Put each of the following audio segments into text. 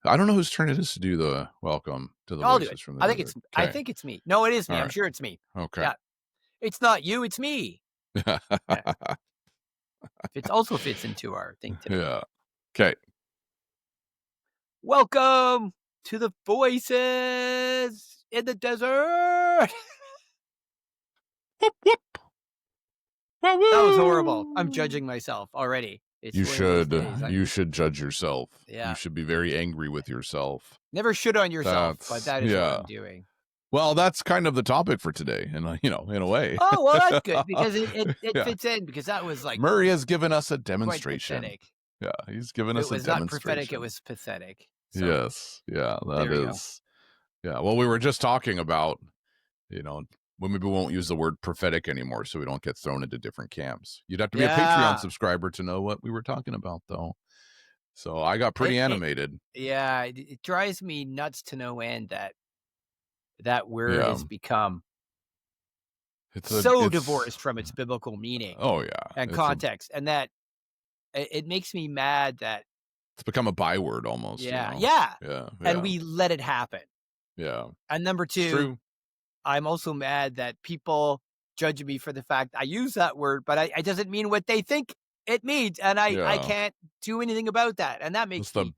I don't know whose turn it is to do the welcome to the I'll do it. voices from the I think desert. it's me. No, it is me. All I'm right. sure it's me. Okay. Yeah. It's not you, it's me. Yeah. It also fits into our thing today. Yeah. Okay. Welcome to the voices in the desert. Whoop, whoop. That was horrible. I'm judging myself already. It's You one of those should. days. You should judge yourself. Yeah. You should be very angry with yourself. Never should on yourself, but that is what Yeah. I'm doing. Well, that's kind of the topic for today, and in a way. Oh, well, that's good because it Yeah. fits in because that was like Murray has given us a quite demonstration. pathetic. Yeah, he's given It us a was not demonstration. prophetic, it was pathetic. So, Yes. Yeah, that there we go. is. Yeah. Well, we were just talking about, well, maybe we won't use the word prophetic anymore so we don't get thrown into different camps. You'd have to be a Yeah. Patreon subscriber to know what we were talking about, though. So I got pretty animated. Yeah, it drives me nuts to no end that word has become so divorced from its biblical meaning Oh, yeah. and context, and that it makes me mad that It's become a byword almost. yeah, Yeah. and we let it happen. Yeah. And number It's two, true. I'm also mad that people judge me for the fact I use that word, but it doesn't mean what they think it means, and I can't do anything about that, and that makes me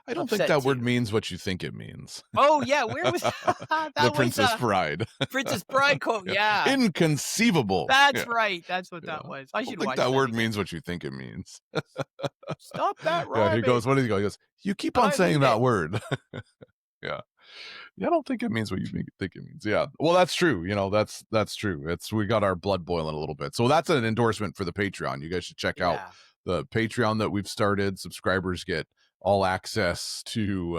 I don't think that word means what you think it means. Oh, yeah, where was that? The Princess Bride. Princess Bride quote, yeah. Inconceivable. That's right. That's what that was. I I should don't think watch that word again. means what you think it means. Stop that, Yeah, he Robin. goes, what did he go? He goes, you keep on saying that word. Yeah. Yeah, I don't think it means what you think it means. Yeah. Well, that's true. That's true. We got our blood boiling a little bit. So that's an endorsement for the Patreon. You guys should check out the Patreon that we've started. Subscribers get all access to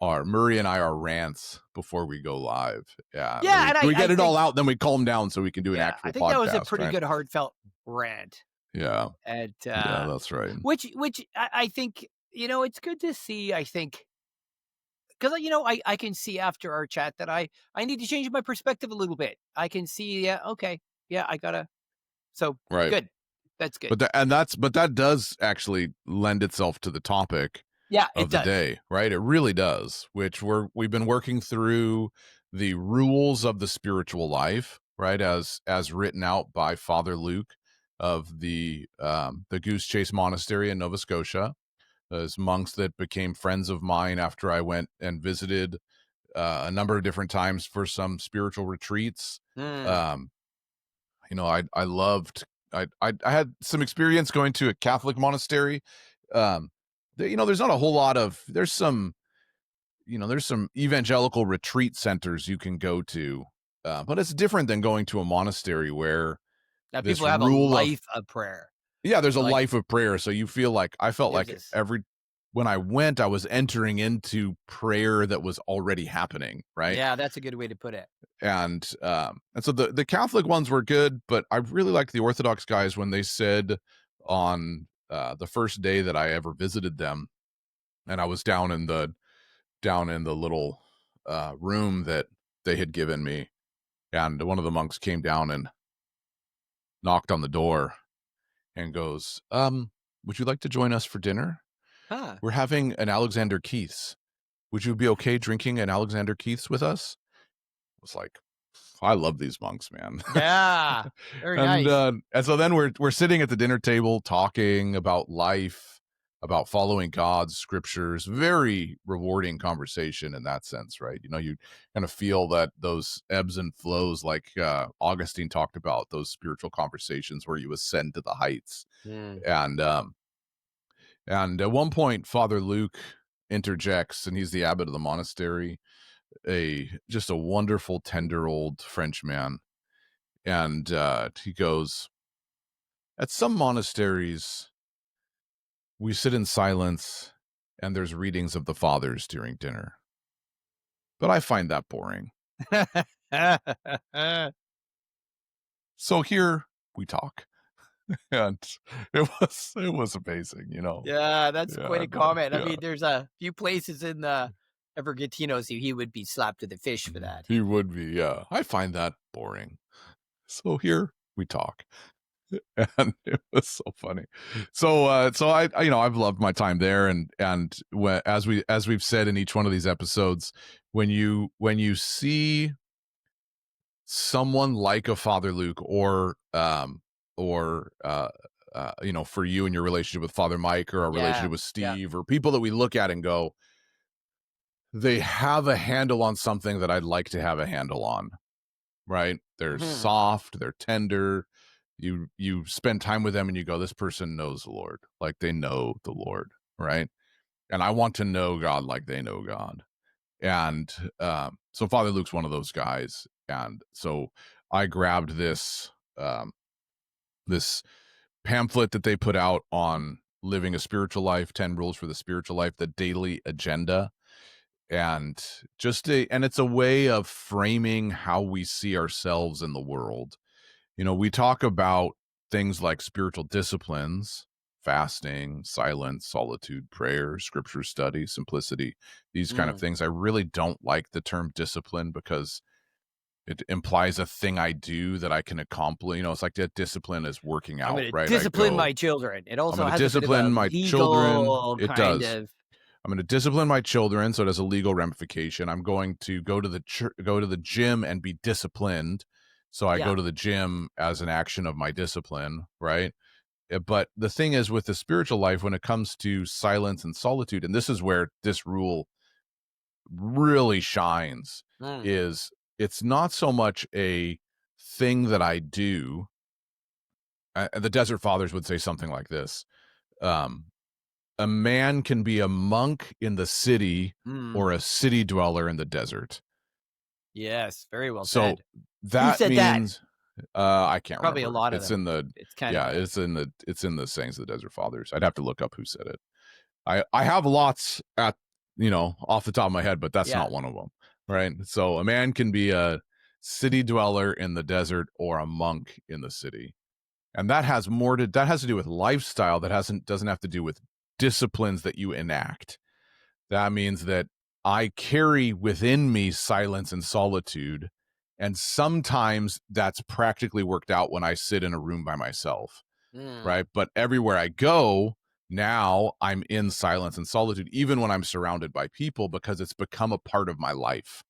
our Murray and our rants before we go live. Yeah. Yeah, we get it all out, then we calm down so we can do an actual podcast. I think that was a pretty good heartfelt rant. Yeah. And yeah, that's right. Which I think, it's good to see, I think, because, I can see after our chat that I need to change my perspective a little bit. I can see, okay, I gotta. So good, that's good. But that does actually lend itself to the topic of the day, right? It really does. Which we've been working through the rules of the spiritual life, right? As written out by Father Luke of the Goosechase Monastery in Nova Scotia. As monks that became friends of mine after I went and visited a number of different times for some spiritual retreats. I loved. I had some experience going to a Catholic monastery. There's not a whole lot of. There's some evangelical retreat centers you can go to, but it's different than going to a monastery where people have a life of prayer. Yeah, there's a life of prayer. So you feel like I felt like when I went, I was entering into prayer that was already happening, right? Yeah, that's a good way to put it. And so the Catholic ones were good, but I really liked the Orthodox guys when they said on the first day that I ever visited them, and I was down in the little room that they had given me, and one of the monks came down and knocked on the door and goes, would you like to join us for dinner? Huh. We're having an Alexander Keith's. Would you be okay drinking an Alexander Keith's with us? I was like, I love these monks, man. Yeah, very nice. And so then we're sitting at the dinner table talking about life, about following God's scriptures. Very rewarding conversation in that sense, right? You kind of feel that those ebbs and flows, like Augustine talked about, those spiritual conversations where you ascend to the heights. And at one point, Father Luke interjects, and he's the abbot of the monastery, just a wonderful, tender old Frenchman. And he goes, at some monasteries, we sit in silence and there's readings of the fathers during dinner. But I find that boring. So here we talk. And it was amazing, Yeah, that's quite a comment. I mean, there's a few places in the Evergetinos he would be slapped to the fish for that. He would be, yeah. I find that boring. So here we talk. And it was so funny. So I've loved my time there, and as we've said in each one of these episodes, when you see someone like a Father Luke, or for you and your relationship with Father Mike, or our Yeah, relationship with yeah. Steve, or people that we look at and go, they have a handle on something that I'd like to have a handle on, right? They're Mhm. soft, they're tender. You spend time with them and you go, this person knows the Lord, like they know the Lord, right? And I want to know God like they know God. And so Father Luke's one of those guys. And so I grabbed this pamphlet that they put out on living a spiritual life, 10 rules for the spiritual life, the daily agenda. And and it's a way of framing how we see ourselves in the world. We talk about things like spiritual disciplines, fasting, silence, solitude, prayer, scripture study, simplicity, these kind of Mm. things. I really don't like the term discipline because it implies a thing I do that I can accomplish. It's like that discipline is working I'm out, gonna right? I discipline go, my children. It I'm also going to has a bit of a discipline my children. legal It kind does. of I'm going to discipline my children, so it has a legal ramification. I'm going to go to the gym and be disciplined, so I yeah. go to the gym as an action of my discipline, right? But the thing is, with the spiritual life, when it comes to silence and solitude, and this is where this rule really shines, Mm. is it's not so much a thing that I do. The Desert Fathers would say something like this. Um, a man can be a monk in the city Mm. or a city dweller in the desert. Yes, very well So said. Who that said that? means I can't Probably a remember. lot of It's them. in the It's kind of yeah, a it's in the sayings of the Desert Fathers. I'd have to look up who said it. I have lots off the top of my head, but that's yeah. not one of them. Right? So a man can be a city dweller in the desert or a monk in the city. And that has to do with lifestyle. That hasn't doesn't have to do with disciplines that you enact. That means that I carry within me silence and solitude. And sometimes that's practically worked out when I sit in a room by myself, Mm. right? But everywhere I go, now I'm in silence and solitude, even when I'm surrounded by people, because it's become a part of my life,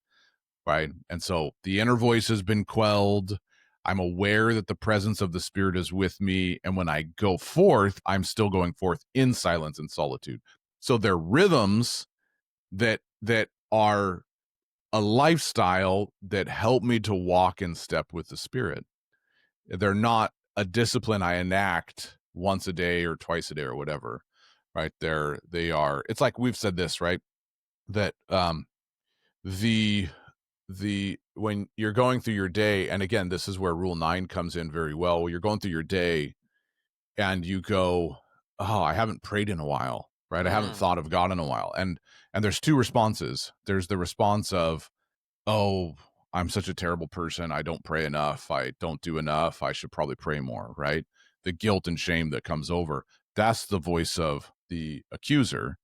right? And so the inner voice has been quelled. I'm aware that the presence of the Spirit is with me. And when I go forth, I'm still going forth in silence and solitude. So they're rhythms that are a lifestyle that help me to walk in step with the Spirit. They're not a discipline I enact once a day or twice a day or whatever, right? They are. It's like we've said this, right? That the when you're going through your day, and again, this is where Rule 9 comes in very well. When you're going through your day and you go, oh, I haven't prayed in a while, right? I haven't Mm. thought of God in a while, and there's two responses. There's the response of, oh, I'm such a terrible person. I don't pray enough. I don't do enough. I should probably pray more, right? The guilt and shame that comes over. That's the voice of the accuser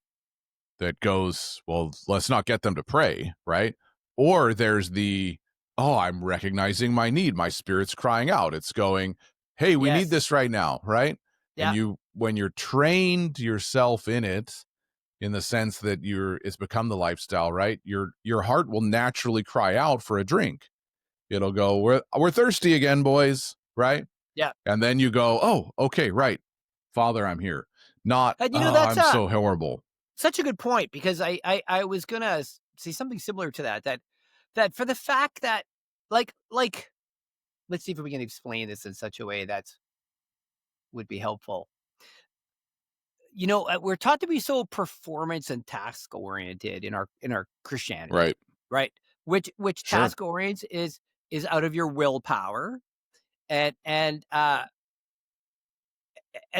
that goes, well, let's not get them to pray, right? Or there's oh, I'm recognizing my need. My spirit's crying out. It's going, hey, we need Yes. this right now, right? And Yeah. when you're trained yourself in it, in the sense that it's become the lifestyle, right? Your heart will naturally cry out for a drink. It'll go, we're thirsty again, boys, right? Yeah. And then you go, oh, okay, right. Father, I'm here. Not, And oh, that's I'm so horrible. such a good point because I was gonna say something similar to that for the fact that like let's see if we can explain this in such a way that would be helpful. We're taught to be so performance and task oriented in our Christianity, Right. right? Which Sure. task orients is out of your willpower, and and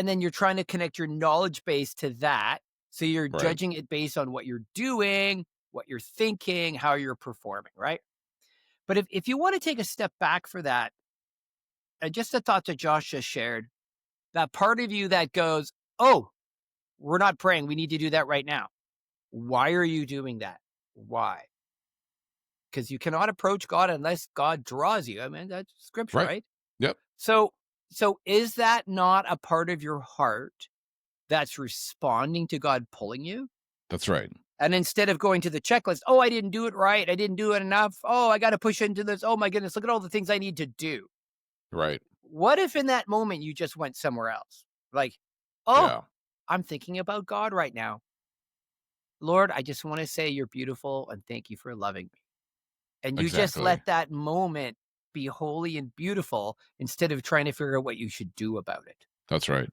then you're trying to connect your knowledge base to that. So you're Right. judging it based on what you're doing, what you're thinking, how you're performing, right? But if you want to take a step back for that, just a thought that Josh just shared, that part of you that goes, oh, we're not praying. We need to do that right now. Why are you doing that? Why? Because you cannot approach God unless God draws you. I mean, that's scripture, Right. right? Yep. So So is that not a part of your heart that's responding to God pulling you? That's right. And instead of going to the checklist, "Oh, I didn't do it right. I didn't do it enough. Oh, I gotta push into this. Oh my goodness, look at all the things I need to do." Right. What if in that moment you just went somewhere else? Like, "Oh, Yeah. I'm thinking about God right now. Lord, I just wanna say you're beautiful and thank you for loving me." And you just Exactly. let that moment be holy and beautiful instead of trying to figure out what you should do about it. That's right.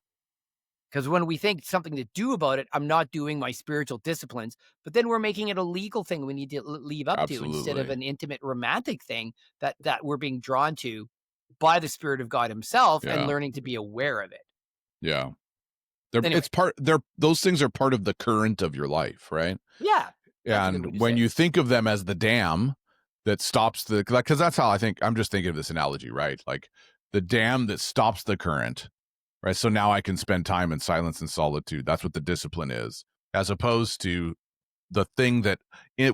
Because when we think something to do about it, I'm not doing my spiritual disciplines, but then we're making it a legal thing we need to leave up to instead of Absolutely. an intimate romantic thing that we're being drawn to by the Spirit of God Himself and Yeah. learning to be aware of it. Yeah. They're Anyway, it's part they're those things are part of the current of your life, right? yeah, that's a good way And to when say it. you think of them as the dam that stops the like, because that's how I think I'm just thinking of this analogy, right? Like the dam that stops the current, right? So now I can spend time in silence and solitude. That's what the discipline is, as opposed to the thing that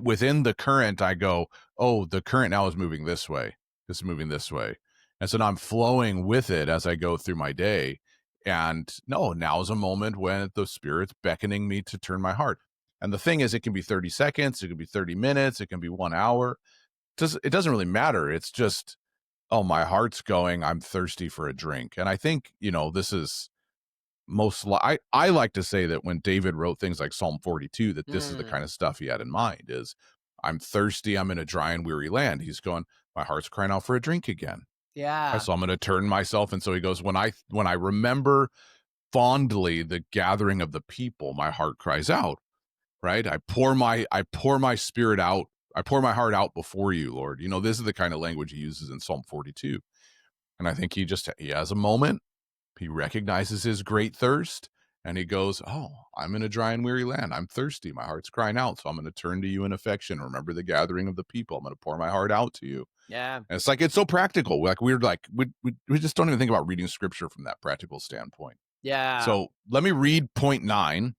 within the current I go, oh, the current now is moving this way, it's moving this way, and so now I'm flowing with it as I go through my day. And no, now is a moment when the Spirit's beckoning me to turn my heart. And the thing is, it can be 30 seconds, it can be 30 minutes, it can be 1 hour. It doesn't really matter. It's just, oh, my heart's going, I'm thirsty for a drink. And I think, this is I like to say that when David wrote things like Psalm 42, that this is the Mm, kind of stuff he had in mind is, I'm thirsty, I'm in a dry and weary land. He's going, my heart's crying out for a drink again. Right, yeah, so I'm going to turn myself. And so he goes, when I remember fondly the gathering of the people, my heart cries out, right? I pour my spirit out. I pour my heart out before you, Lord. This is the kind of language he uses in Psalm 42. And I think he has a moment, he recognizes his great thirst, and he goes, oh, I'm in a dry and weary land. I'm thirsty. My heart's crying out. So I'm going to turn to you in affection. Remember the gathering of the people. I'm going to pour my heart out to you. yeah, And it's like, it's so practical. We just don't even think about reading scripture from that practical standpoint. yeah. So let me read point 9,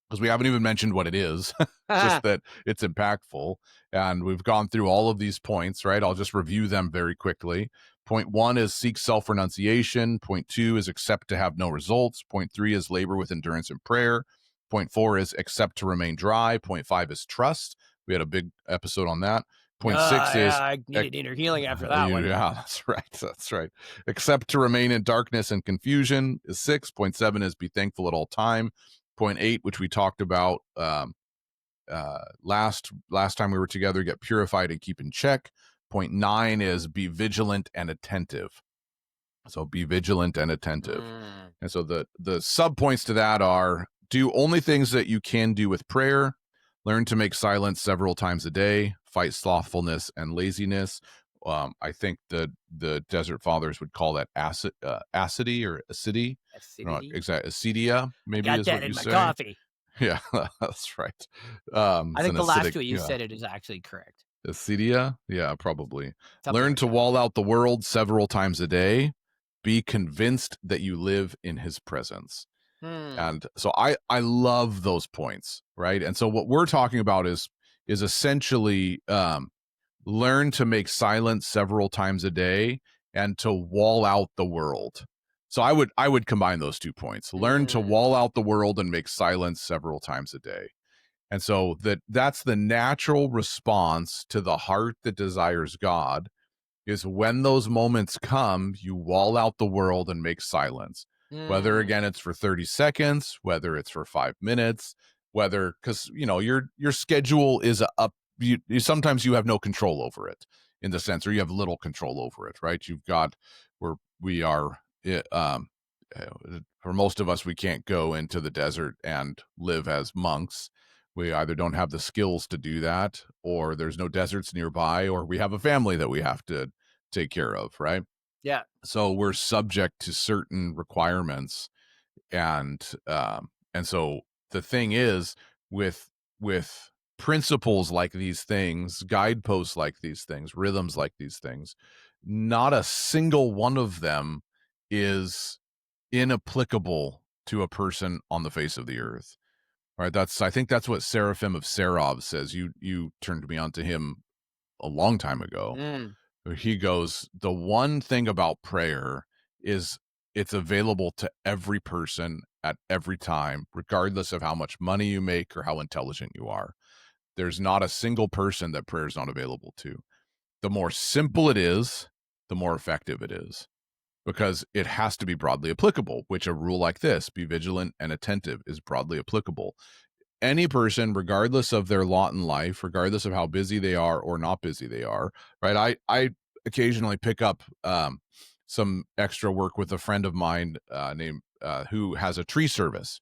because we haven't even mentioned what it is, just that it's impactful. And we've gone through all of these points, right? I'll just review them very quickly. Point 1 is seek self renunciation. Point 2 is accept to have no results. Point 3 is labor with endurance and prayer. Point 4 is accept to remain dry. Point 5 is trust. We had a big episode on that. Point 6 Yeah, is I needed inner healing after that one. yeah, that's right. That's right. Accept to remain in darkness and confusion is 6. Point 7 is be thankful at all time. Point 8, which we talked about last time we were together, get purified and keep in check. Point 9 is be vigilant and attentive. So be vigilant and attentive. Mm, And so the sub points to that are: do only things that you can do with prayer, learn to make silence several times a day, fight slothfulness and laziness. I think the Desert Fathers would call that acidity or acidity. I don't know, acidity. exact acedia I maybe got is that what you in my say. coffee. Yeah, that's right. I It's think an the last acidic, way you said it is actually correct. acedia. Yeah, probably. Something Learn like to that. wall out the world several times a day. Be convinced that you live in His presence. Hmm. And so I love those points, right? And so what we're talking about is essentially, learn to make silence several times a day and to wall out the world. So I would combine those 2 points. Learn to Mm. wall out the world and make silence several times a day. And so that's the natural response to the heart that desires God, is when those moments come, you wall out the world and make silence. Whether Mm. again it's for 30 seconds, whether it's for 5 minutes, whether, because your schedule is up. Sometimes you have no control over it, in the sense, or you have little control over it, right? You've got where we are. For most of us, we can't go into the desert and live as monks. We either don't have the skills to do that, or there's no deserts nearby, or we have a family that we have to take care of, right? Yeah. So we're subject to certain requirements. And so the thing is, with principles like these things, guideposts like these things, rhythms like these things, not a single one of them is inapplicable to a person on the face of the earth. Right? I think that's what Seraphim of Sarov says. You turned me on to him a long time ago. Mm. He goes, the one thing about prayer is it's available to every person at every time, regardless of how much money you make or how intelligent you are. There's not a single person that prayer is not available to. The more simple it is, the more effective it is, because it has to be broadly applicable, which a rule like this, be vigilant and attentive, is broadly applicable. Any person, regardless of their lot in life, regardless of how busy they are or not busy they are, right? I occasionally pick up some extra work with a friend of mine named who has a tree service,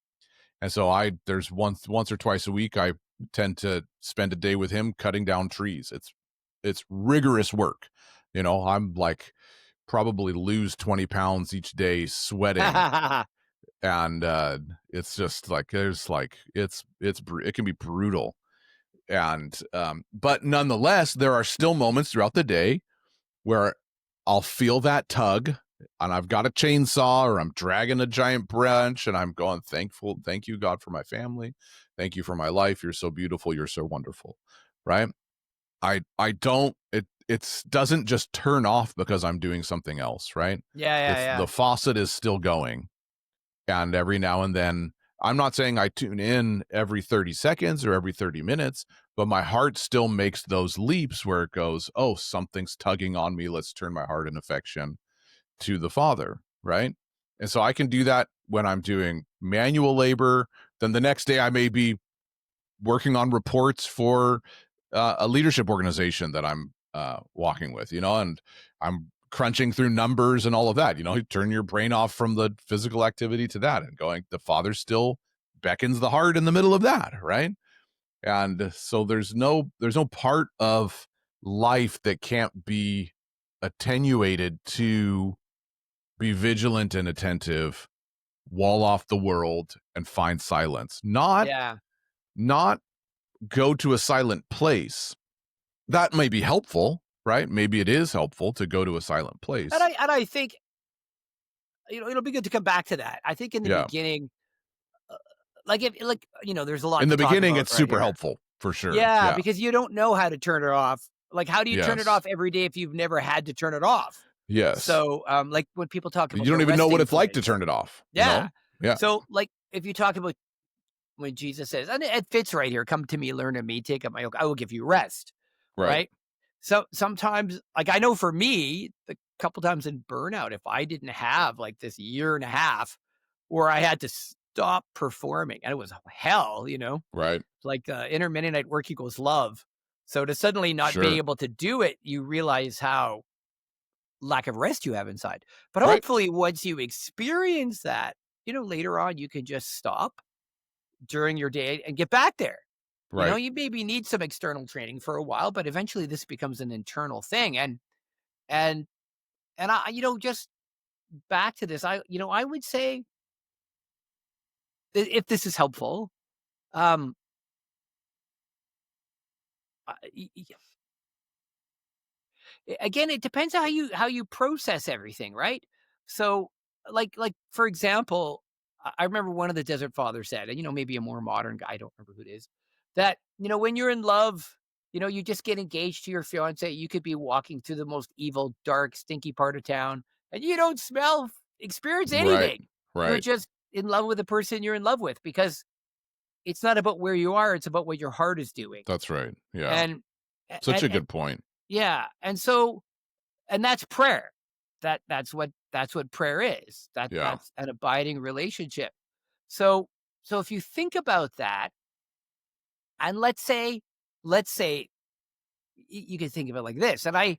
and so I there's once or twice a week I tend to spend a day with him cutting down trees. It's rigorous work. I'm like probably lose 20 pounds each day sweating, and it's just like there's like it can be brutal, and but nonetheless there are still moments throughout the day where I'll feel that tug, and I've got a chainsaw or I'm dragging a giant branch and I'm going, thank you, God, for my family. Thank you for my life. You're so beautiful. You're so wonderful. Right. I don't, it doesn't just turn off because I'm doing something else. Right. Yeah, yeah, The yeah. faucet is still going. And every now and then, I'm not saying I tune in every 30 seconds or every 30 minutes, but my heart still makes those leaps where it goes, oh, something's tugging on me. Let's turn my heart in affection to the Father, right? And so I can do that when I'm doing manual labor. Then the next day I may be working on reports for a leadership organization that I'm walking with, and I'm crunching through numbers and all of that. You turn your brain off from the physical activity to that and going, the Father still beckons the heart in the middle of that, right? And so there's no part of life that can't be attenuated to be vigilant and attentive, wall off the world and find silence. Yeah. Not go to a silent place. That may be helpful, right? Maybe it is helpful to go to a silent And place. I think, it'll be good to come back to that. I think in the Yeah. beginning, like, if like, there's a lot In to the talk beginning, about it's right super here. helpful for sure. Yeah, Yeah. because you don't know how to turn it off. Like, how do you turn it Yes. off every day if you've never had to turn it off? Yes. So, like, when people talk You about the don't even know what resting it's like to place. turn it off, Yeah. Yeah. So, like, if you talk about when Jesus says, and it fits right here, "Come to me, learn of me, take up my yoke, I will give you rest," Right. right? So, sometimes, like, I know for me, the couple times in burnout, if I didn't have, like, this year and a half where I had to stop performing, and it was hell, Right. like, intermittent night work equals love. So, to suddenly not be Sure. able to do it, you realize how lack of rest you have inside. But Right. hopefully, once you experience that, later on, you can just stop during your day and get back there. Right. You maybe need some external training for a while, but eventually this becomes an internal thing. And and I, just back to this, I would say if this is helpful, um, uh, y- y- again, it depends how you process everything, right? So, like for example, I remember one of the Desert Fathers said, and maybe a more modern guy, I don't remember who it is, that when you're in love, you just get engaged to your fiance. You could be walking through the most evil, dark, stinky part of town, and you don't experience Right. anything. You're Right. just in love with the person you're in love with because it's not about where you are; it's about what your heart is doing. That's right. Yeah. And Such a and good point. yeah, and so and that's prayer. That's what prayer is. Yeah. That's an abiding relationship. So so if you think about that, and let's say you can think of it like this, and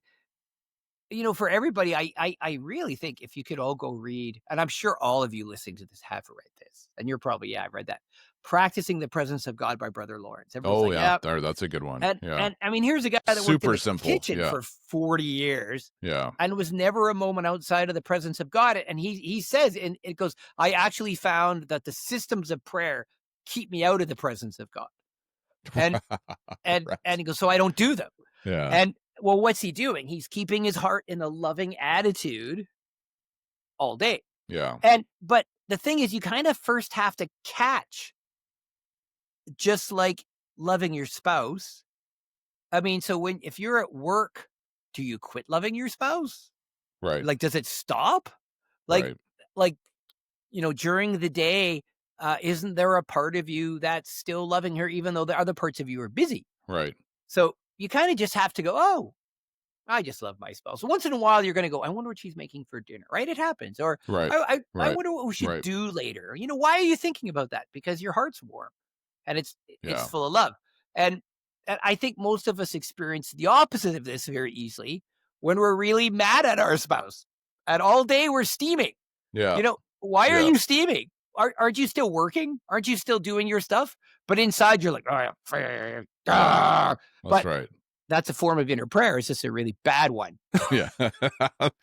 for everybody, I really think if you could all go read, and I'm sure all of you listening to this have read this, and you're probably, yeah, I've read that. Practicing the Presence of God by Brother Lawrence. Everyone's Oh, like, yeah. yeah. There, that's a good one. And Yeah. and I mean, here's a guy that worked in Super the simple. kitchen Yeah. for 40 years Yeah. and was never a moment outside of the presence of God. And he says, and it goes, I actually found that the systems of prayer keep me out of the presence of God. And and Right. he goes, so I don't do them. Yeah. And well, what's he doing? He's keeping his heart in a loving attitude all day. Yeah. And but the thing is, you kind of first have to catch, just like loving your spouse. I mean, so if you're at work, do you quit loving your spouse? Right. Like, does it stop? Like, Right. like, during the day, isn't there a part of you that's still loving her even though the other parts of you are busy? Right. So you kind of just have to go, oh, I just love my spouse. So once in a while, you're going to go, I wonder what she's making for dinner, right? It happens. Or Right. I Right. wonder what we should Right. do later. Why are you thinking about that? Because your heart's warm and it's Yeah. full of love. And, and I think most of us experience the opposite of this very easily when we're really mad at our spouse. And all day we're steaming. Yeah. Why are Yeah. you steaming? Aren't you still working? Aren't you still doing your stuff? But inside you're like, oh, yeah, Yeah. That's but right. that's a form of inner prayer. It's just a really bad one. Yeah.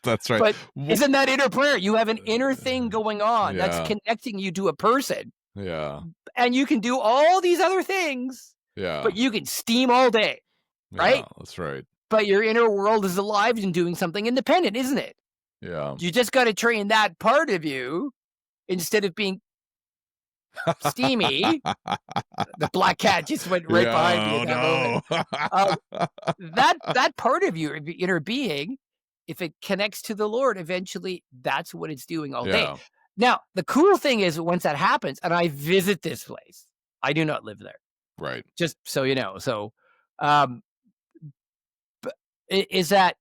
That's right. But Wh isn't that inner prayer? You have an inner thing going on that's Yeah. connecting you to a person, Yeah. and you can do all these other things, Yeah. but you can steam all day, Yeah. right? That's right. But your inner world is alive and doing something independent, isn't it? Yeah. You just got to train that part of you instead of being steamy. The black cat just went right behind me Yeah. at Oh, that moment. Um, no. that part of your inner being, if it connects to the Lord, eventually that's what it's doing all day. Yeah. Now, the cool thing is once that happens, and I visit this place, I do not live there, Right. just so you know. So, um, is that,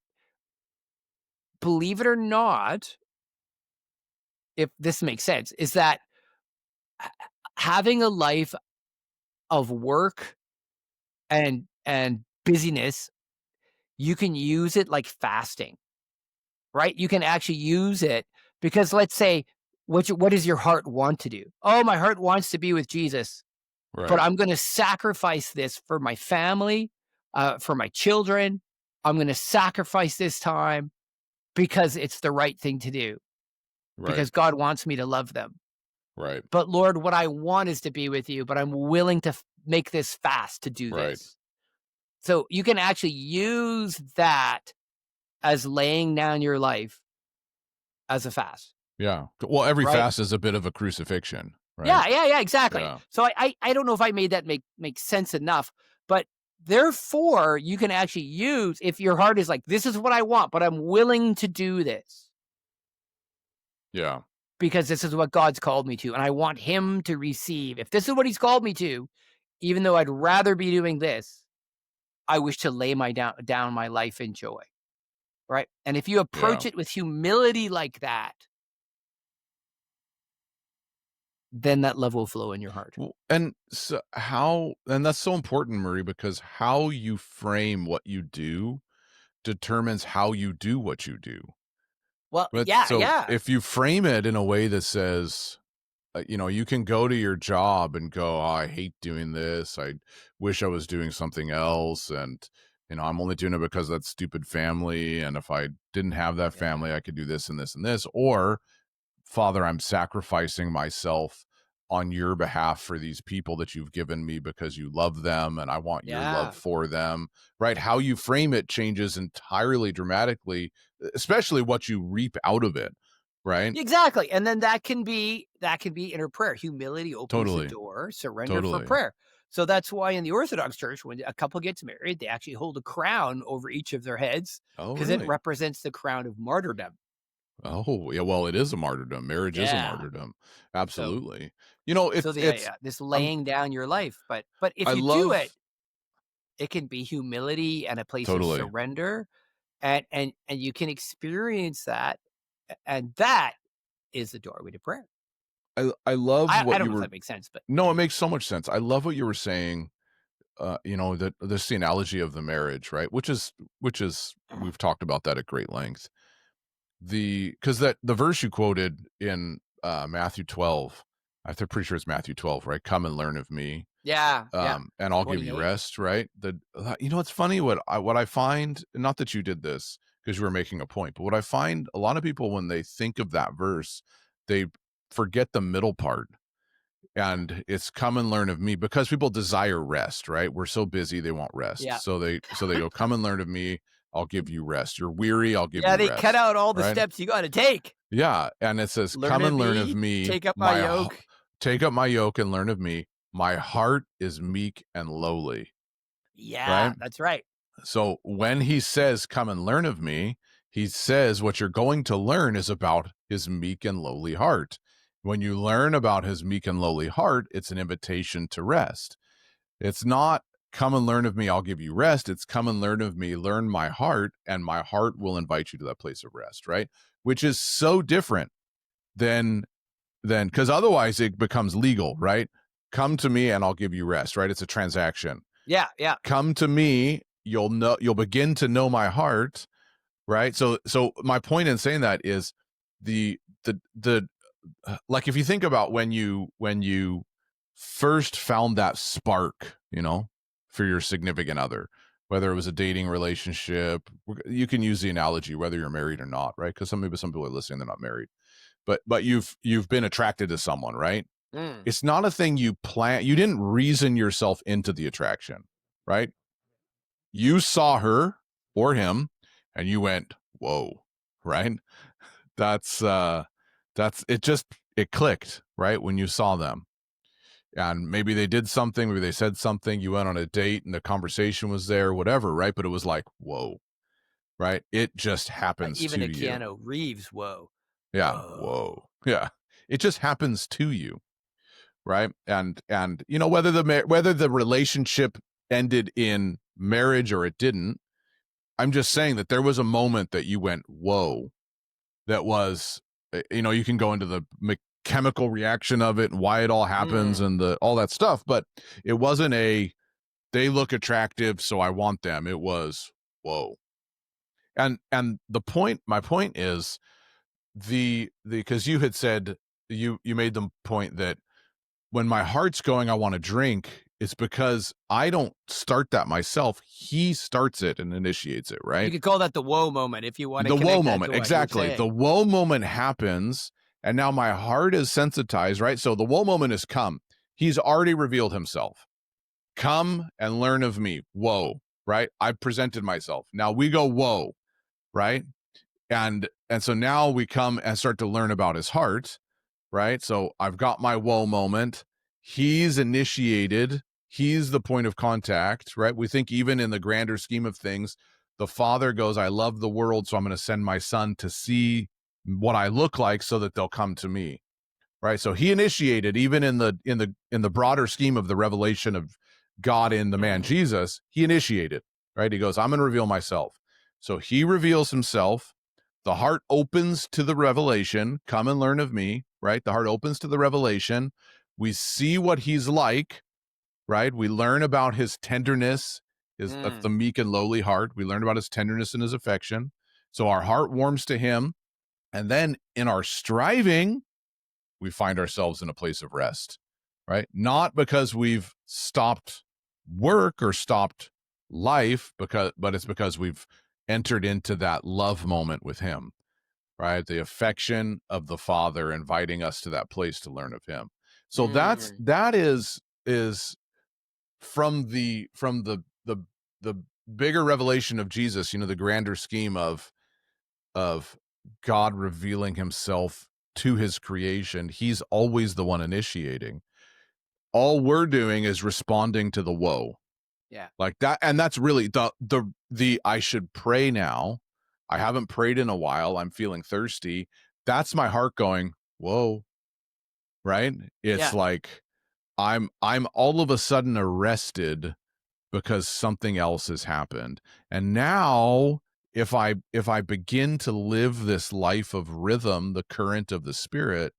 believe it or not, if this makes sense, is that h- having a life of work and busyness, you can use it like fasting. Right? You can actually use it because let's say, what does your heart want to do? Oh, my heart wants to be with Jesus, but Right. I'm going to sacrifice this for my family, for my children. I'm going to sacrifice this time because it's the right thing to do, Right. because God wants me to love them. Right. But Lord, what I want is to be with you, but I'm willing to make this fast to do Right. this. So you can actually use that as laying down your life as a fast. Yeah. Well, every Right? fast is a bit of a crucifixion, right? Yeah, exactly. Yeah. So I don't know if I made that make sense enough, but therefore you can actually use, if your heart is like, this is what I want, but I'm willing to do this Yeah. because this is what God's called me to, and I want him to receive. If this is what he's called me to, even though I'd rather be doing this, I wish to lay down my life in joy. Right? And if you Yeah. approach it with humility like that, then that love will flow in your heart. And so and that's so important, Murray, because how you frame what you do determines how you do what you do. Well, But yeah, so yeah. if you frame it in a way that says, you can go to your job and go, oh, I hate doing this. I wish I was doing something else. And, I'm only doing it because of that stupid family. And if I didn't have that Yeah. family, I could do this and this and this. Or, Father, I'm sacrificing myself on your behalf for these people that you've given me because you love them and I want your love Yeah. for them, right? How you frame it changes entirely dramatically, especially what you reap out of it, right? Exactly. And then that can be inner prayer. Humility opens the Totally. door, surrender for Totally. prayer. So that's why in the Orthodox Church, when a couple gets married, they actually hold a crown over each of their heads Oh, because it really? represents the crown of martyrdom. Oh, yeah. Well, it is a martyrdom. Marriage is a Yeah. martyrdom. So Absolutely. so It's, this I'm, laying down your life. But if I you do it, love, it can be humility and a place of totally. surrender. And you can experience that. And that is the doorway to prayer. I love I what don't you know if were, that makes sense, but no, it anyway. makes so much sense. I love what you were saying. That this the analogy of the marriage, right? Which is we've talked about that at great length. Because that the verse you quoted in Matthew 12, I'm pretty sure it's Matthew 12, right? Come and learn of me, Yeah, yeah. and I'll give you 28. rest, right? It's funny what I find, not that you did this because you were making a point, but what I find a lot of people when they think of that verse, they forget the middle part, and it's come and learn of me because people desire rest, right? We're so busy they want Yeah. rest. So they go, come and learn of me, I'll give you rest. You're weary, I'll give Yeah, you they cut rest, out all the right? steps you gotta take. Yeah, and it says, Learn come of and learn of me, me, take up my yoke. take up my yoke and learn of me. My heart is meek and lowly, Yeah, right? that's right. So when he says, come and learn of me, He says what you're going to learn is about his meek and lowly heart. When you learn about his meek and lowly heart, it's an invitation to rest. It's not come and learn of me, I'll give you rest. It's come and learn of me, learn my heart, and my heart will invite you to that place of rest, right? Which is so different than because otherwise it becomes legal, right? Come to me and I'll give you rest, right? It's a transaction. Yeah, yeah. Come to me, you'll begin to know my heart, right? So my point in saying that is the like if you think about when you first found that spark, for your significant other, whether it was a dating relationship, you can use the analogy whether you're married or not, right? Because maybe some people are listening, they're not married, but you've been attracted to someone, right? Mm. It's not a thing you plan. You didn't reason yourself into the attraction, right? You saw her or him and you went, whoa, right? That's it. Just it clicked, right, when you saw them. And maybe they did something, maybe they said something, you went on a date and the conversation was there, whatever, right? But it was like, whoa, right? It just happens Even to a you. Keanu Reeves, whoa. Yeah. Whoa. Whoa. Yeah. It just happens to you, right? And whether the relationship ended in marriage or it didn't, I'm just saying that there was a moment that you went, whoa, that was, you can go into the chemical reaction of it and why it all happens Mm. and all that stuff, but it wasn't they look attractive so I want them. It was whoa. And my point is the because you had said, you made the point that when my heart's going I want to drink, it's because I don't start that myself. He starts it and initiates it, You right? could call that the whoa moment if you wanna The whoa connect that moment, to what you're exactly. The saying. whoa moment happens, and now my heart is sensitized, right? So the whoa moment has come. He's already revealed himself. Come and learn of me. Whoa, right? I presented myself. Now we go whoa, right? And so now we come and start to learn about his heart, right? So I've got my whoa moment. He's initiated. He's the point of contact, right? We think even in the grander scheme of things, the father goes, I love the world, so I'm going to send my son to see what I look like so that they'll come to me. Right. So he initiated, even in the broader scheme of the revelation of God in the man Jesus, he initiated, right? He goes, I'm going to reveal myself. So he reveals himself. The heart opens to the revelation. Come and learn of me, right? The heart opens to the revelation. We see what he's like, right? We learn about his tenderness, that's the Mm. meek and lowly heart. We learn about his tenderness and his affection. So our heart warms to him. And then in our striving, we find ourselves in a place of rest, right? Not because we've stopped work or stopped life, but it's because we've entered into that love moment with him, right? The affection of the Father inviting us to that place to learn of him. So Mm. that is from the bigger revelation of Jesus, the grander scheme of God revealing himself to his creation. He's always the one initiating. All we're doing is responding to the woe. Yeah. Like that, and that's really the I should pray now. I haven't prayed in a while. I'm feeling thirsty. That's my heart going, whoa, right? It's Yeah. like I'm all of a sudden arrested because something else has happened. And now if I begin to live this life of rhythm, the current of the spirit,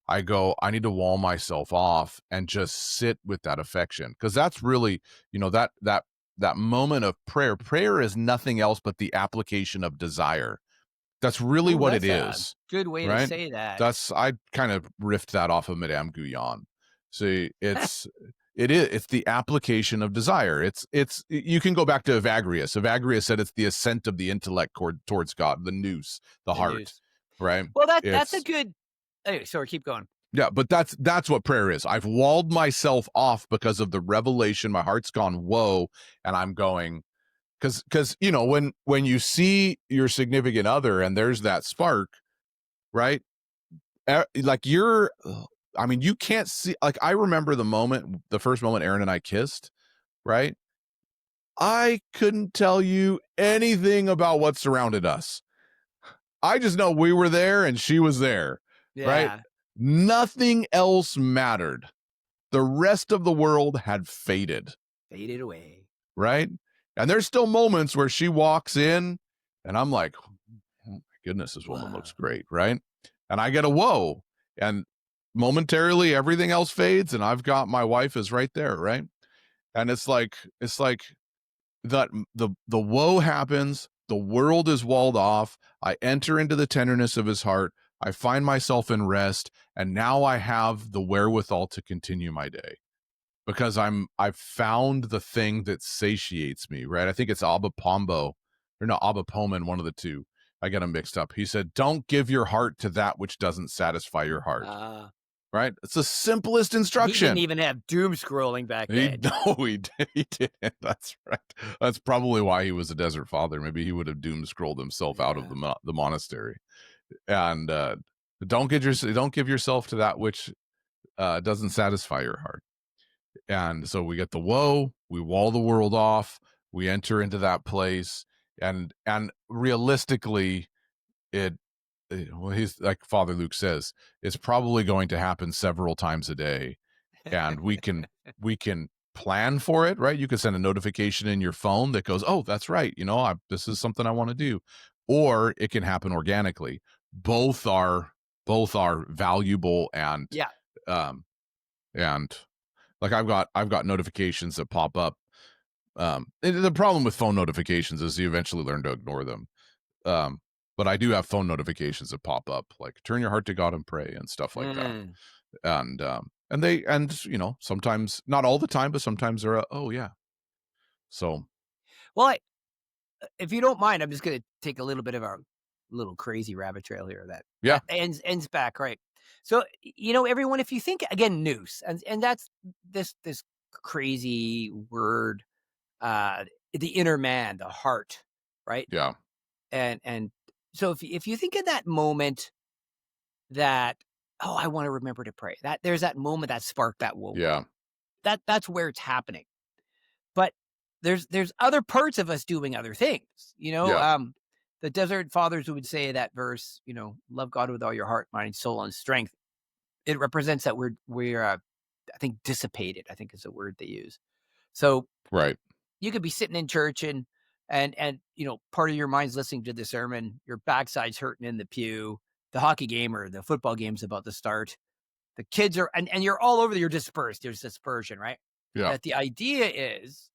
I go, I need to wall myself off and just sit with that affection. Because that's really, that moment of prayer. Prayer is nothing else but the application of desire. That's really Ooh, what it that's a is, good way to right? say that. I kind of riffed that off of Madame Guyon. See, it's the application of desire. It's you can go back to Evagrius. Evagrius said it's the ascent of the intellect towards God, the nous, the The heart, news. right? Well, that's a It's good anyway, sorry, keep going. yeah, but that's what prayer is. I've walled myself off because of the revelation. My heart's gone whoa, and I'm going because when you see your significant other and there's that spark, right? Like I mean, you can't see. Like I remember the first moment Aaron and I kissed, right? I couldn't tell you anything about what surrounded us. I just know we were there and she was there, right? Yeah. Nothing else mattered. The rest of the world had faded, Faded away. right? And there's still moments where she walks in and I'm like, oh my goodness, this woman Wow. looks great, right? And I get a whoa. And momentarily everything else fades and I've got my wife is right there, right? And it's like that the woe happens, the world is walled off, I enter into the tenderness of his heart, I find myself in rest, and now I have the wherewithal to continue my day because I've found the thing that satiates me, right? I think it's Abba Pombo or no Abba Poman, one of the two. I get them mixed up. He said, "Don't give your heart to that which doesn't satisfy your heart." Uh, Right? It's the simplest he didn't instruction. even have doom scrolling back He then. no, he did. He didn't. That's right. That's probably why he was a desert father. Maybe he would have doom scrolled himself out of Yeah. the monastery. And don't give yourself to that which doesn't satisfy your heart. And so we get the woe, we wall the world off, we enter into that place, and realistically, it well, he's like Father Luke says, it's probably going to happen several times a day, and we can plan for it, right? You can send a notification in your phone that goes, "Oh, that's right, this is something I want to do," or it can happen organically. Both are both are valuable Yeah. um and like I've got notifications that pop up. And the problem with phone notifications is you eventually learn to ignore them. Um, but I do have phone notifications that pop up, like turn your heart to God and pray and stuff like that. Mm. And sometimes not all the time, but sometimes they're oh yeah. So Well, if you don't mind, I'm just gonna take a little bit of a little crazy rabbit trail here that yeah, ends back, right? So, everyone, if you think again, noose, and that's this crazy word, uh, the inner man, the heart, right? yeah, And so if you think of that moment that, oh, I want to remember to pray. That there's that moment, that spark, that whoa yeah, moment. That's where it's happening. But there's other parts of us doing other things, yeah, the desert fathers would say that verse, love God with all your heart, mind, soul, and strength. It represents that we're I think dissipated, I think is the word they use. So right, you could be sitting in church and part of your mind's listening to the sermon, your backside's hurting in the pew, the hockey game or the football game's about to start. The kids are and you're all over, you're dispersed. There's dispersion, right? yeah, That the idea is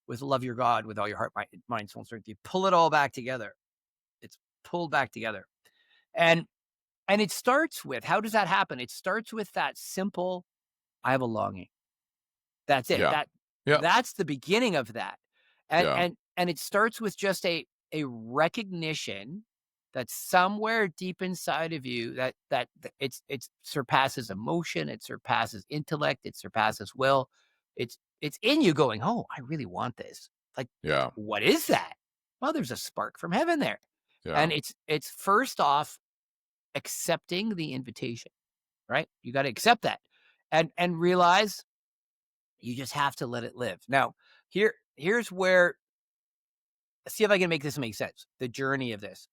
with love your God with all your heart, mind, soul, and strength. You pull it all back together. It's pulled back together. And it starts with, how does that happen? It starts with that simple, I have a longing. That's it. yeah, yeah, That's the beginning of that. And yeah, it starts with just a recognition that somewhere deep inside of you that it's surpasses emotion, it surpasses intellect, it surpasses will. It's in you going, "Oh, I really want this." Like, yeah, what is that? Well, there's a spark from heaven there. yeah, And it's first off accepting the invitation, right? You got to accept that and realize you just have to let it live. Now, here's where, see if I can make this make sense. The journey of this.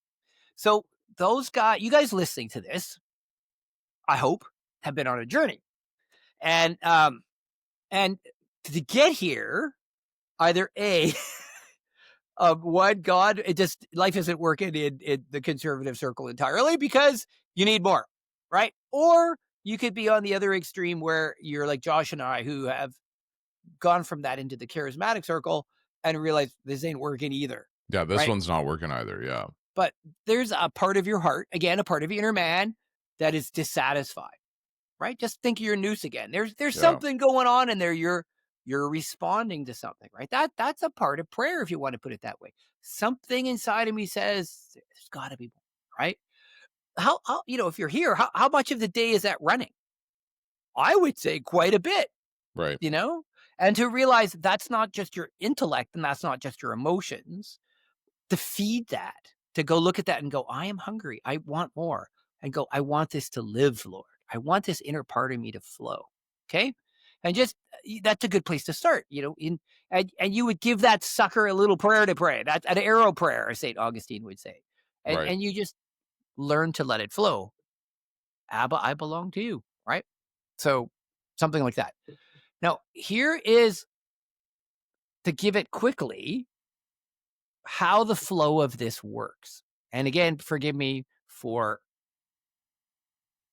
So those guys, you guys listening to this, I hope, have been on a journey. And to get here, either A, one, God, it just life isn't working in the conservative circle entirely because you need more, right? Or you could be on the other extreme where you're like Josh and I, who have gone from that into the charismatic circle and realized this ain't working either, yeah. This right? one's not working either. Yeah, But there's a part of your heart, again, a part of your inner man that is dissatisfied, right? Just think of your noose again. There's yeah, something going on in there. You're responding to something, right? That's a part of prayer, if you want to put it that way. Something inside of me says there's got to be more, right? How if you're here, how much of the day is that running? I would say quite a bit, right, you know? And to realize that's not just your intellect and that's not just your emotions, to feed that, to go look at that and go, I am hungry. I want more. And go, I want this to live, Lord. I want this inner part of me to flow. Okay. And just that's a good place to start, and you would give that sucker a little prayer to pray. That's an arrow prayer, as St. Augustine would say. And right, and you just learn to let it flow. Abba, I belong to you, right? So something like that. Now, here is to give it quickly how the flow of this works. And again, forgive me for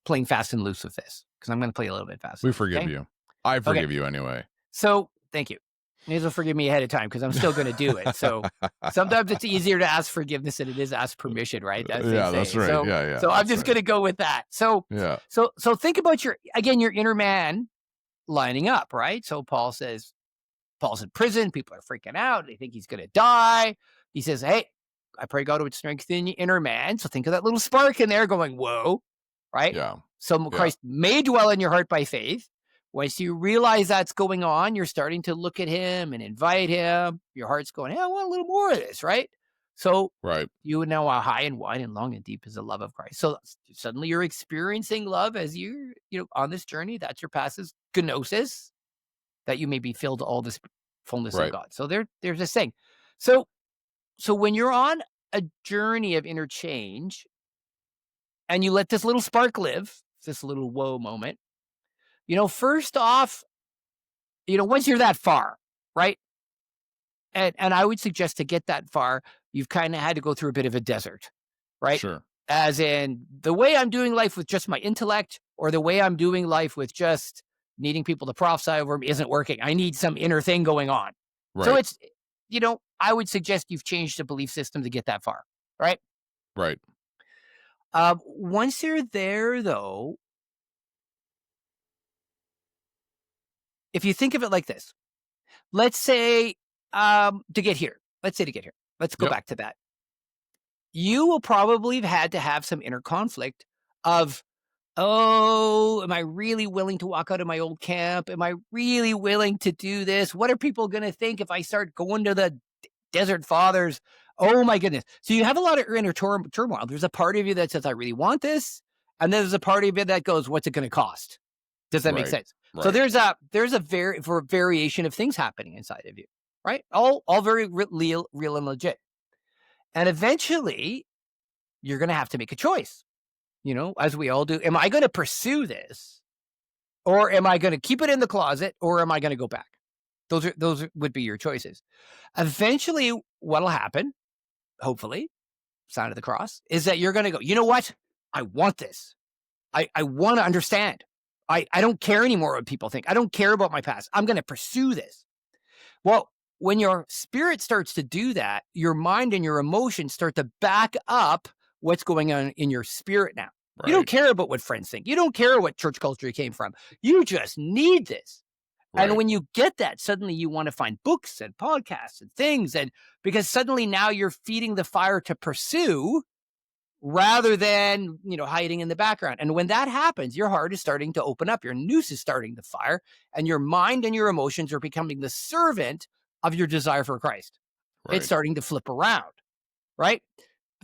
playing fast and loose with this because I'm going to play a little bit fast We and loose. forgive Okay. you. I Okay. forgive you anyway. So thank you. You will forgive me ahead of time because I'm still going to do it. So sometimes it's easier to ask forgiveness than it is ask permission, right? As they Yeah, that's say. right. So Yeah, yeah, so I'm that's just right. going to go with that. So Yeah, so think about your inner man lining up, right? So Paul's in prison. People are freaking out. They think he's going to die. He says, "Hey, I pray God would strengthen your inner man." So think of that little spark in there going, "Whoa," right? yeah, So yeah. Christ may dwell in your heart by faith. Once you realize that's going on, you're starting to look at him and invite him. Your heart's going, "Hey, I want a little more of this," right? So Right, you know how high and wide and long and deep is the love of Christ. So suddenly you're experiencing love as you on this journey that surpasses gnosis, that you may be filled to all this fullness of right, God. So there's this thing. So when you're on a journey of interchange and you let this little spark live, this little whoa moment, first off, once you're that far, right? And I would suggest to get that far, you've kind of had to go through a bit of a desert, right? sure. As in the way I'm doing life with just my intellect or the way I'm doing life with just needing people to prophesy over me isn't working. I need some inner thing going on. So Right, I would suggest you've changed the belief system to get that far, right? right. Once you're there, though, if you think of it like this, let's say to get here, let's go Yep, back to that. You will probably have had to have some inner conflict of, oh, am I really willing to walk out of my old camp? Am I really willing to do this? What are people going to think if I start going to the desert fathers? Oh my goodness. So you have a lot of inner turmoil. There's a part of you that says, I really want this. And then there's a part of you that goes, what's it going to cost? Does that make right, sense? So right, there's a variation of things happening inside of you, right? All very real and legit. And eventually you're going to have to make a choice, as we all do. Am I going to pursue this, or am I going to keep it in the closet, or am I going to go back? Those would be your choices. Eventually, what'll happen, hopefully, sign of the cross, is that you're going to go, you know what? I want this. I want to understand. I don't care anymore what people think. I don't care about my past. I'm going to pursue this. Well, when your spirit starts to do that, your mind and your emotions start to back up what's going on in your spirit now. You don't right, care about what friends think. You don't care what church culture you came from. You just need this. And right, when you get that, suddenly you want to find books and podcasts and things. And because suddenly now you're feeding the fire to pursue rather than, hiding in the background. And when that happens, your heart is starting to open up. Your noose is starting to fire, and your mind and your emotions are becoming the servant of your desire for Christ. It's right, starting to flip around, right?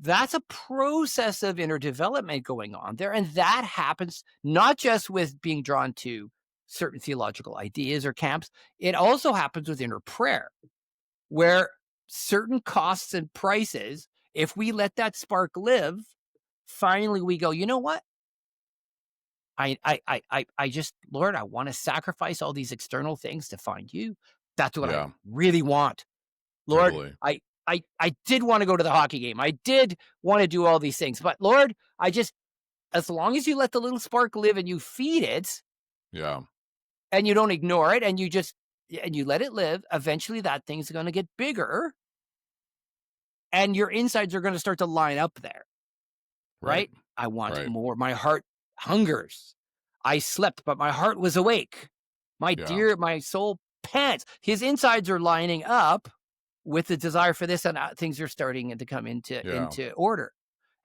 That's a process of inner development going on there. And that happens not just with being drawn to certain theological ideas or camps, it also happens with inner prayer, where certain costs and prices, if we let that spark live, finally we go, you know what? I just, Lord, I want to sacrifice all these external things to find you. That's what I yeah, really want. Lord, totally. I did want to go to the hockey game. I did want to do all these things. But Lord, as long as you let the little spark live and you feed it Yeah, and you don't ignore it and you let it live, eventually that thing's going to get bigger and your insides are going to start to line up there, right, right? I want right, more. My heart hungers. I slept, but my heart was awake. yeah, My soul pants. His insides are lining up with the desire for this, and things are starting to come yeah, into order.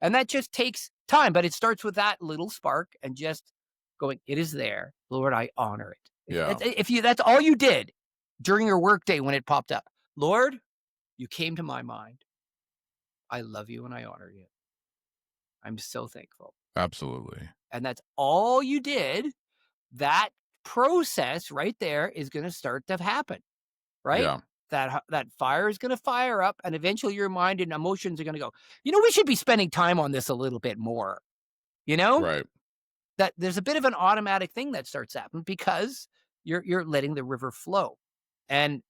And that just takes time, but it starts with that little spark and just going, it is there. Lord, I honor it. yeah, If that's all you did during your workday when it popped up, Lord, you came to my mind. I love you and I honor you. I'm so thankful. absolutely. And that's all you did. That process right there is going to start to happen, right? Yeah, that fire is gonna fire up, and eventually your mind and emotions are gonna go, we should be spending time on this a little bit more, you know? Right. That there's a bit of an automatic thing that starts happening because you're letting the river flow. And,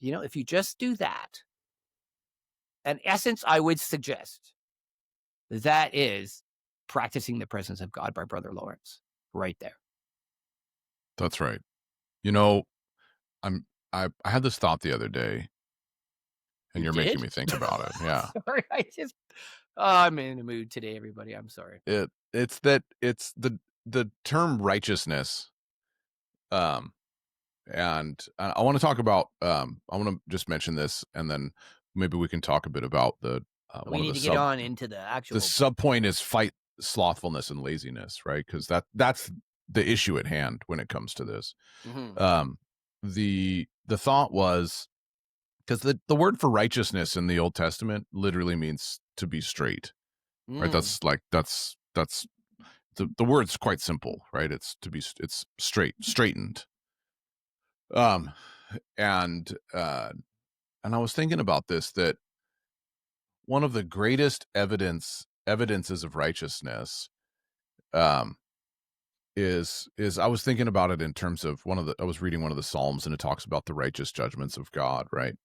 if you just do that, in essence, I would suggest that is practicing the presence of God by Brother Lawrence right there. That's right. You know, I had this thought the other day, and You you're making did? me think about it. Yeah. Sorry, I'm in a mood today, everybody. I'm sorry. It's the term righteousness, um, and I want to talk about, I want to just mention this, and then maybe we can talk a bit about We one of need the to get on into the the actual. sub point is fight slothfulness and laziness, right? Because that's the issue at hand when it comes to this. Mhm. Um, the thought was, because the word for righteousness in the Old Testament literally means to be straight, right? Mm. That's the word's quite simple, right? It's straight, straightened. Um, and and I was thinking about this, that one of the greatest evidences of righteousness, um, is I was thinking about it in terms of I was reading one of the Psalms, and it talks about the righteous judgments of God, right?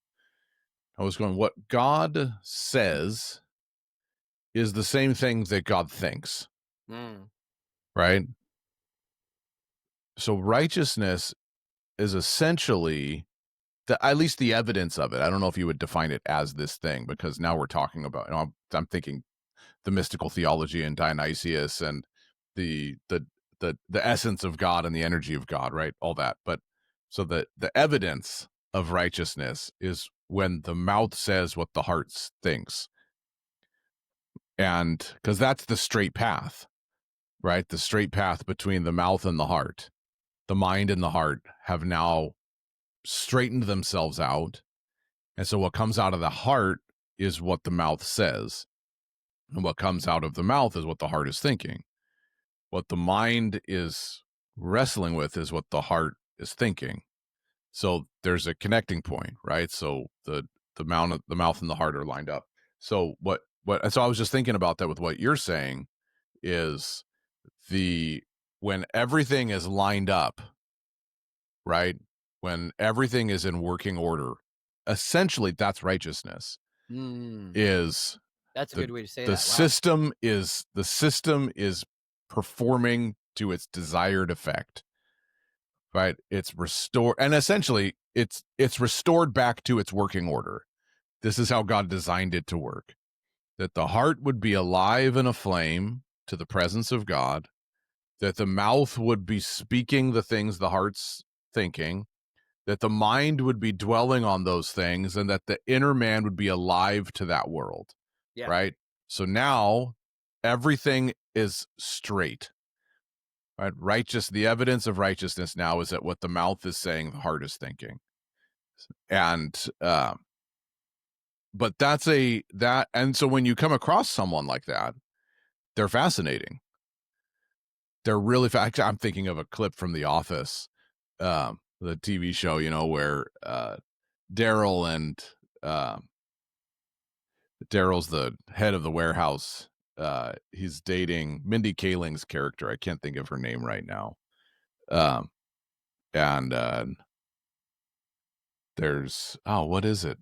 I was going, what God says is the same thing that God thinks, Mm. right? So righteousness is essentially at least the evidence of it. I don't know if you would define it as this thing, because now we're talking about, I'm thinking the mystical theology and Dionysius and the the the essence of God and the energy of God, right? All that. But so the evidence of righteousness is when the mouth says what the heart thinks. And because that's the straight path, right? The straight path between the mouth and the heart. The mind and the heart have now straightened themselves out. And so what comes out of the heart is what the mouth says. And what comes out of the mouth is what the heart is thinking. What the mind is wrestling with is what the heart is thinking. So there's a connecting point, right? So the mouth and the heart are lined up. So and so I was just thinking about that with what you're saying, is the when everything is lined up, right? When everything is in working order, essentially that's righteousness. Mm. Is That's a the good way to say the that. Wow. system is performing to its desired effect, right? It's restored, and essentially it's restored back to its working order. This is how God designed it to work, that the heart would be alive and aflame to the presence of God, that the mouth would be speaking the things the heart's thinking, that the mind would be dwelling on those things, and that the inner man would be alive to that world, Yeah. right? So now everything is straight, right? The evidence of righteousness now is that what the mouth is saying, the heart is thinking. And, but and so when you come across someone like that, they're fascinating. They're really, I'm thinking of a clip from The Office, the TV show, where, Daryl and, um, Daryl's the head of the warehouse. He's dating Mindy Kaling's character. I can't think of her name right now. Um, and there's what is it?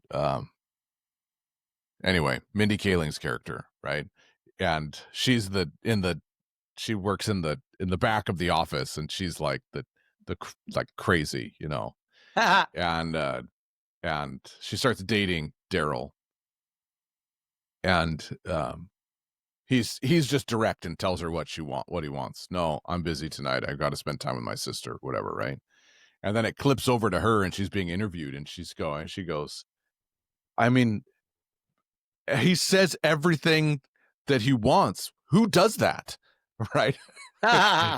Anyway, Mindy Kaling's character, right? And she's she works in the back of the office, and she's like like crazy, and and she starts dating Daryl, and he's just direct and tells her what he wants. No, I'm busy tonight. I've got to spend time with my sister, whatever, right? And then it clips over to her, and she's being interviewed, and she goes, I mean, he says everything that he wants. Who does that? Right?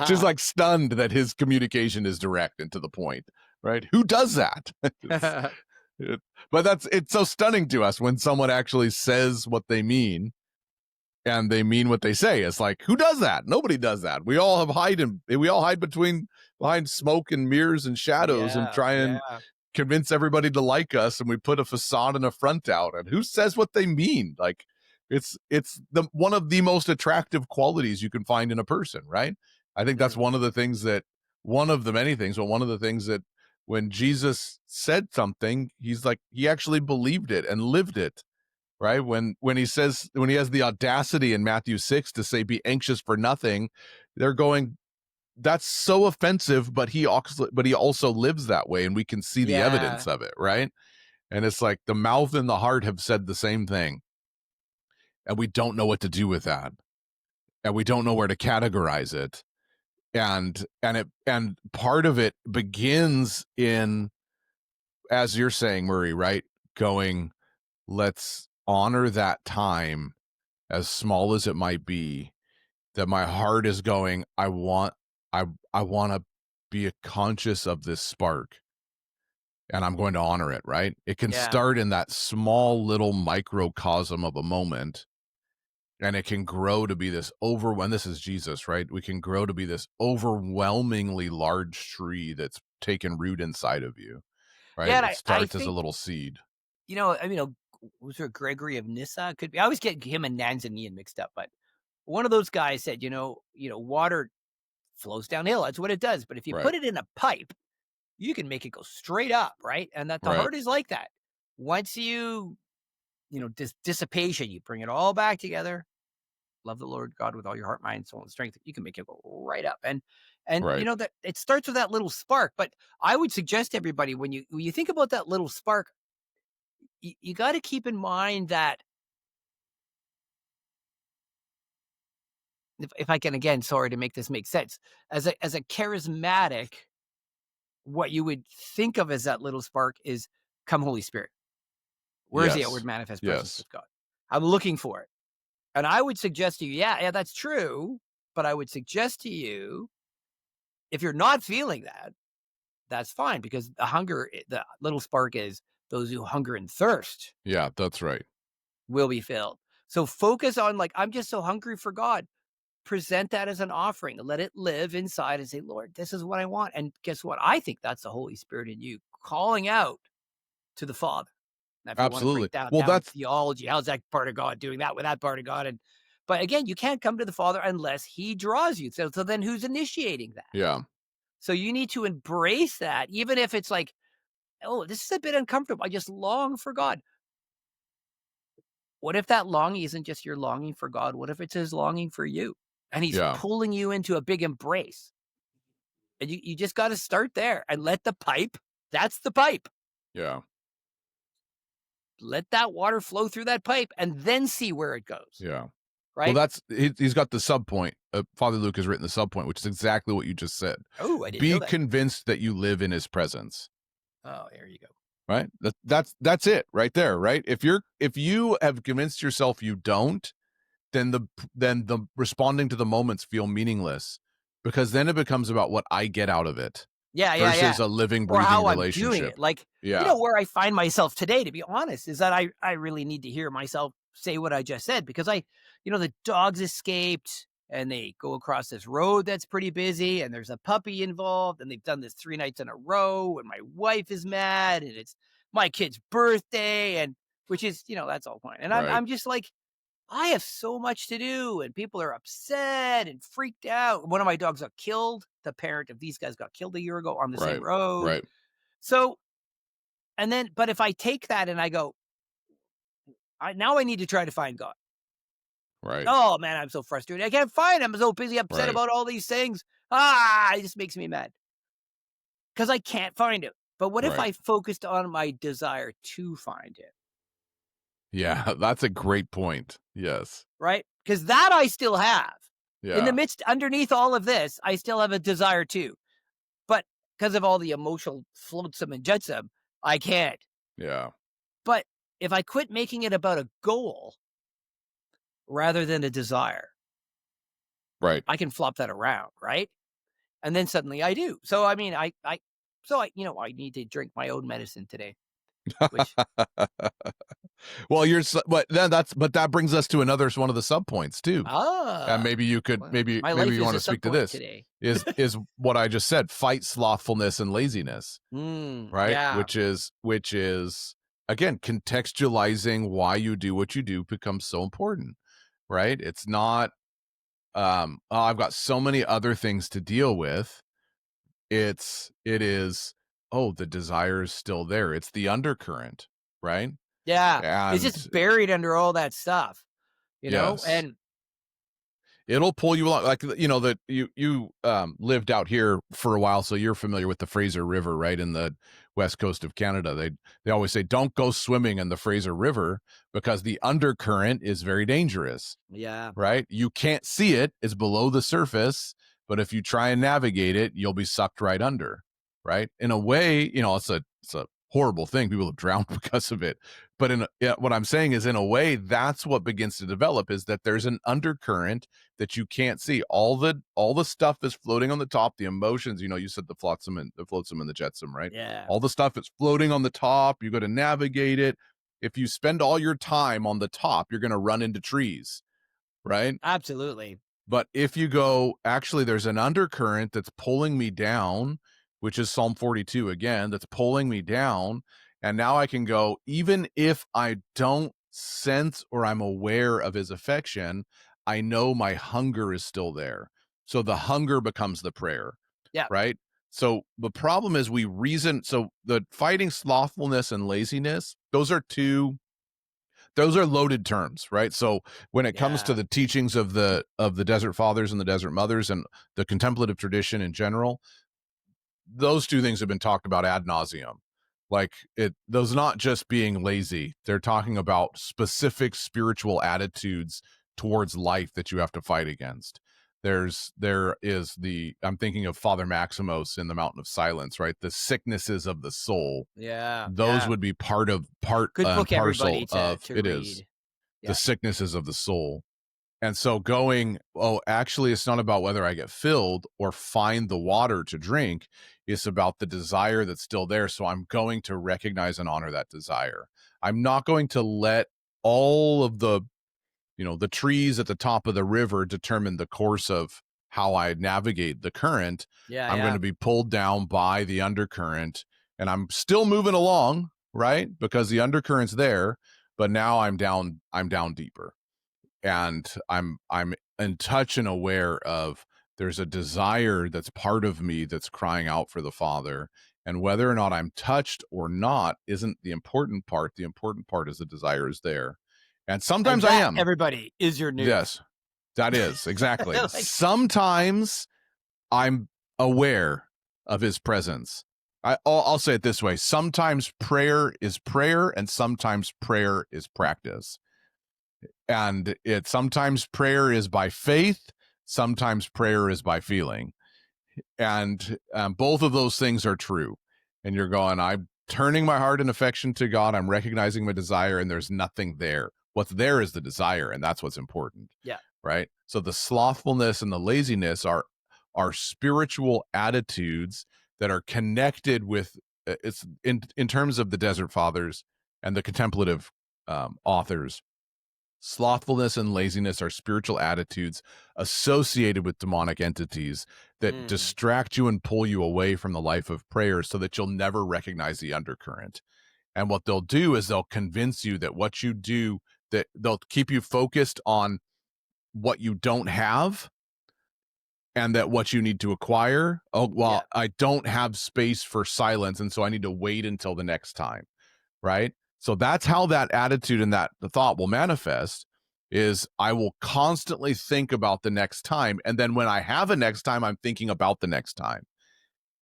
She's like stunned that his communication is direct and to the point, right? Who does that? It- but it's so stunning to us when someone actually says what they mean, and they mean what they say. It's like, who does that? Nobody does that. We all hide behind smoke and mirrors and shadows, and Yeah, try and yeah. convince everybody to like us, and we put a facade and a front out, and who says what they mean? Like, it's the one of the most attractive qualities you can find in a person, right? I think that's Mm, one of the things that one of the many things, but one of the things that when Jesus said something, he's like he actually believed it and lived it, right? When he says when he has the audacity in Matthew 6 to say be anxious for nothing, they're going that's so offensive, but he also lives that way, and we can see the yeah. evidence of it, right? And it's like the mouth and the heart have said the same thing, and we don't know what to do with that, and we don't know where to categorize it. And part of it begins in, as you're saying, Murray, right? Going, let's honor that time, as small as it might be, that my heart is going, I I want to be conscious of this spark, and I'm going to honor it, right? It can Yeah. start in that small little microcosm of a moment, and it can grow to be this over when this is Jesus, right? We can grow to be this overwhelmingly large tree that's taken root inside of you, right? Yeah, and It I starts as a think, little seed. was there Gregory of Nyssa? Could be. I always get him and Nanzanian mixed up, but one of those guys said, water flows downhill. That's what it does. But if you Right. put it in a pipe, you can make it go straight up, right? And that the Right. heart is like that. Once dissipation, you bring it all back together. Love the Lord God with all your heart, mind, soul, and strength. You can make it go right up. And Right. that it starts with that little spark. But I would suggest to everybody when you think about that little spark, you got to keep in mind that if I can again, sorry to make this make sense, as a charismatic, what you would think of as that little spark is come Holy Spirit. Where's the outward Yes. manifest presence Yes. of God? I'm looking for it. And I would suggest to you, yeah, that's true. But I would suggest to you, if you're not feeling that, that's fine because the little spark is those who hunger and thirst Yeah, that's right. will be filled. So focus on like, I'm just so hungry for God. Present that as an offering. Let it live inside and say, Lord, this is what I want. And guess what? I think that's the Holy Spirit in you calling out to the Father. Now, if you want to Absolutely. break down Well, down that's theology, how's that part of God doing that with that part of God? But again, you can't come to the Father unless He draws you. So then who's initiating that? yeah. So you need to embrace that, even if it's like, oh, this is a bit uncomfortable. I just long for God. What if that longing isn't just your longing for God? What if it's His longing for you? And He's Yeah. pulling you into a big embrace. And you just got to start there and let the pipe, that's the pipe. Yeah. Let that water flow through that pipe and then see where it goes. Yeah. Well, Right. he's got the sub point. Father Luke has written the sub point, which is exactly what you just said. Oh, I didn't know Be that. convinced that you live in his presence. Oh, there you go. Right? That's it right there, right? If you have convinced yourself you don't, then the responding to the moments feel meaningless, because then it becomes about what I get out of it Yeah, yeah, yeah. versus a living, Or breathing how I'm doing relationship. it. Like, Yeah. where I find myself today, to be honest, is that I really need to hear myself say what I just said because the dogs escaped and they go across this road that's pretty busy and there's a puppy involved and they've done this 3 nights in a row and my wife is mad and it's my kid's birthday and which is, that's all fine. And I'm Right. I'm just like, I have so much to do and people are upset and freaked out. One of my dogs got killed. The parent of these guys got killed a year ago on the same Right. road. Right. So, but if I take that and I go, now I need to try to find God. Right. Oh man, I'm so frustrated. I can't find him. I'm so busy, upset Right. about all these things. It just makes me mad because I can't find him. But what if Right. I focused on my desire to find him? Yeah, that's a great point. Yes. Right? Because that I still have. In the Yeah. midst, underneath all of this, I still have a desire to. But because of all the emotional flotsam and jetsam, I can't. Yeah. But if I quit making it about a goal rather than a desire, Right. I can flop that around, right? And then suddenly I do. So I mean, I need to drink my own medicine today, which Well, but then but that brings us to another one of the subpoints too. And Ah, maybe you could well, maybe my maybe life you is want a to speak to sub-point this today. is what I just said, fight slothfulness and laziness, right? Yeah, Which is again contextualizing why you do what you do becomes so important, right? It's not oh, I've got so many other things to deal with. It is oh, the desire is still there. It's the undercurrent, right? yeah. It's And just buried under all that stuff, yes, and it'll pull you along, like that you lived out here for a while, so you're familiar with the Fraser River, right, in the west coast of Canada. They always say don't go swimming in the Fraser River because the undercurrent is very dangerous, yeah, right? You can't see it, it's below the surface, but if you try and navigate it, you'll be sucked right under, right? In a way, it's a horrible thing. People have drowned because of it. But what I'm saying is, in a way, that's what begins to develop, is that there's an undercurrent that you can't see. All the stuff is floating on the top, the emotions, you said the flotsam and the jetsam, right? yeah, All the stuff is floating on the top. You got to navigate it. If you spend all your time on the top, you're going to run into trees, right? absolutely. But if you go, actually, there's an undercurrent that's pulling me down, which is Psalm 42 again, that's pulling me down. And now I can go, even if I don't sense or I'm aware of his affection, I know my hunger is still there. So the hunger becomes the prayer, Yeah, right? So the problem is so the fighting slothfulness and laziness, those are loaded terms, right? So when it comes to yeah, the teachings of the desert fathers and the desert mothers and the contemplative tradition in general, those two things have been talked about ad nauseum. Like those not just being lazy, they're talking about specific spiritual attitudes towards life that you have to fight against. I'm thinking of Father Maximos in the Mountain of Silence, right? The sicknesses of the soul. yeah, Those yeah. would be part Good and book, everybody, parcel to of to it is read. the Yeah, sicknesses of the soul. And so going, oh, actually, it's not about whether I get filled or find the water to drink. It's about the desire that's still there. So I'm going to recognize and honor that desire. I'm not going to let all of the trees at the top of the river determine the course of how I navigate the current. yeah, I'm going yeah, to be pulled down by the undercurrent, and I'm still moving along, right? Because the undercurrent's there, but now I'm down deeper, and I'm in touch and aware of there's a desire that's part of me that's crying out for the Father. And whether or not I'm touched or not isn't the important part. The important part is the desire is there. And and sometimes I that, am. everybody, is your nuke. Yes, that is exactly. Like, Sometimes I'm aware of his presence. I'll say it this way: sometimes prayer is prayer, and sometimes prayer is practice. And sometimes prayer is by faith, sometimes prayer is by feeling, and both of those things are true. And you're going, I'm turning my heart and affection to God. I'm recognizing my desire, and there's nothing there. What's there is the desire, and that's what's important, yeah, right? So the slothfulness and the laziness are spiritual attitudes that are connected with it's in terms of the desert fathers and the contemplative authors. Slothfulness and laziness are spiritual attitudes associated with demonic entities that mm, distract you and pull you away from the life of prayer so that you'll never recognize the undercurrent. And what they'll do is they'll convince you that what you do, that they'll keep you focused on what you don't have and that what you need to acquire. Oh, yeah, well, I don't have space for silence. And so I need to wait until the next time, right? So that's how that attitude and that the thought will manifest is I will constantly think about the next time. And then when I have a next time, I'm thinking about the next time.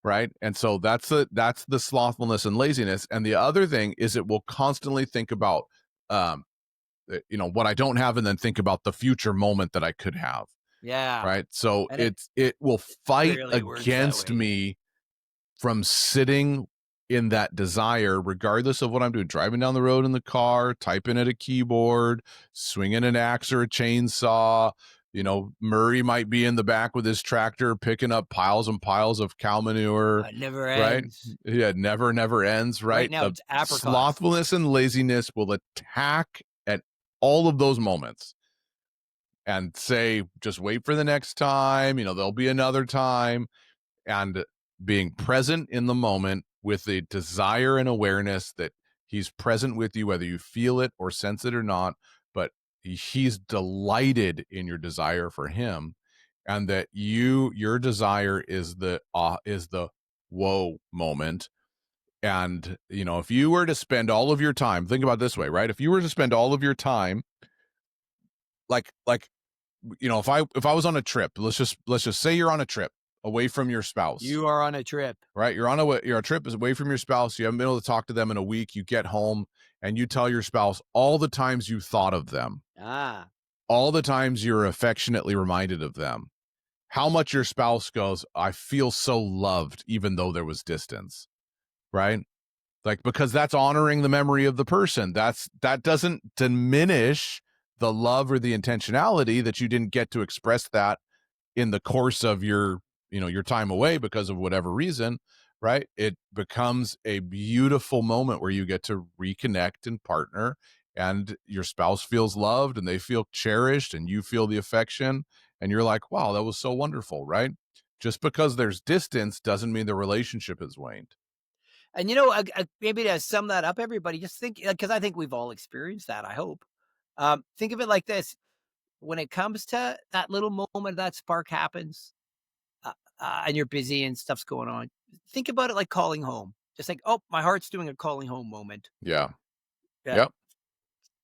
Right. And so that's the slothfulness and laziness. And the other thing is it will constantly think about um what I don't have and then think about the future moment that I could have. yeah, Right. So and it will it fight rarely works that against way. me from sitting in that desire, regardless of what I'm doing, driving down the road in the car, typing at a keyboard, swinging an axe or a chainsaw, Murray might be in the back with his tractor picking up piles and piles of cow manure, It never right? ends. Yeah, never ends, Right right? now, The it's apricots. slothfulness and laziness will attack at all of those moments and say, just wait for the next time. There'll be another time. And being present in the moment with the desire and awareness that he's present with you, whether you feel it or sense it or not, but he's delighted in your desire for him, and that your desire is the whoa moment. And if you were to spend all of your time, think about it this way, right? If you were to spend all of your time, like if I was on a trip, let's just say you're on a trip away from your spouse, You are on a trip. right? You're a trip is away from your spouse. You haven't been able to talk to them in a week. You get home and you tell your spouse all the times you thought of them, Ah. all the times you're affectionately reminded of them. How much your spouse goes, I feel so loved, even though there was distance, right? Like, because that's honoring the memory of the person. That doesn't diminish the love or the intentionality that you didn't get to express that in the course of your time away because of whatever reason, right? It becomes a beautiful moment where you get to reconnect and partner, and your spouse feels loved and they feel cherished and you feel the affection, and you're like, wow, that was so wonderful, right? Just because there's distance doesn't mean the relationship has waned. And, maybe to sum that up, everybody, just think, because I think we've all experienced that, I hope. Think of it like this. When it comes to that little moment, that spark happens, and you're busy and stuff's going on, think about it like calling home. Just like, oh, my heart's doing a calling home moment. Yeah. Yeah, Yep.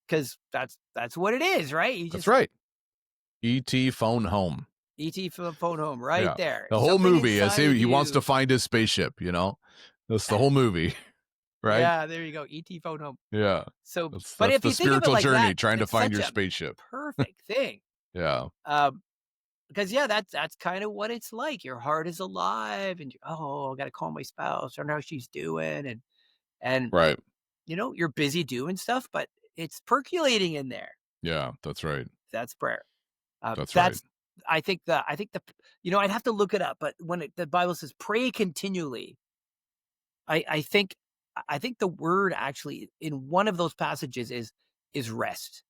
because that's what it is, right? You That's just right. ET phone home. ET phone home right Yeah. there. The whole Something movie is inside of he wants to you. find his spaceship. That's the whole movie, right? Yeah, there you go. ET phone home. Yeah. So, That's but that's if the you think of it spiritual like journey, that, trying to it's find such your a spaceship. perfect thing. Yeah. Um, because yeah, that's kind of what it's like. Your heart is alive, and oh, I got to call my spouse. I don't know how she's doing, and Right. you're busy doing stuff, but it's percolating in there. Yeah, that's right. That's prayer. That's right. That's I think the I'd have to look it up, but when the Bible says pray continually, I think the word actually in one of those passages is rest.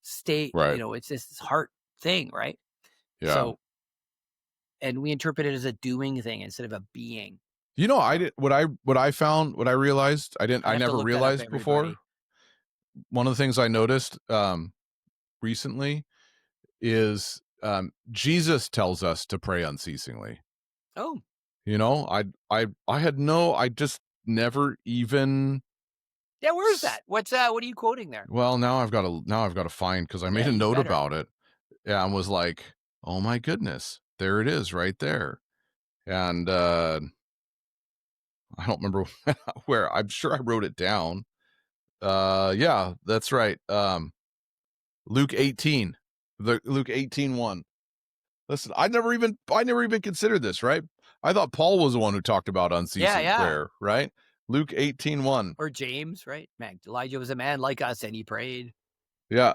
Stay. Right. It's this heart thing, right? Yeah. So, and we interpret it as a doing thing instead of a being. I So did what I realized I'd I have to never look that up, realized before. everybody. One of the things I noticed recently is Jesus tells us to pray unceasingly. Oh, I just never even yeah. Where's that? What are you quoting there? well, now I've got to find, because I made Yeah, a you note better. about it. Yeah, and was like, oh my goodness, there it is right there. And I don't remember where. I'm sure I wrote it down. Yeah, that's right. Luke 18. The Luke 18:1. Listen, I never even considered this, right? I thought Paul was the one who talked about Yeah, unceasing yeah. prayer, right? Luke 18:1. Or James, right? Man, Elijah was a man like us, and he prayed. Yeah.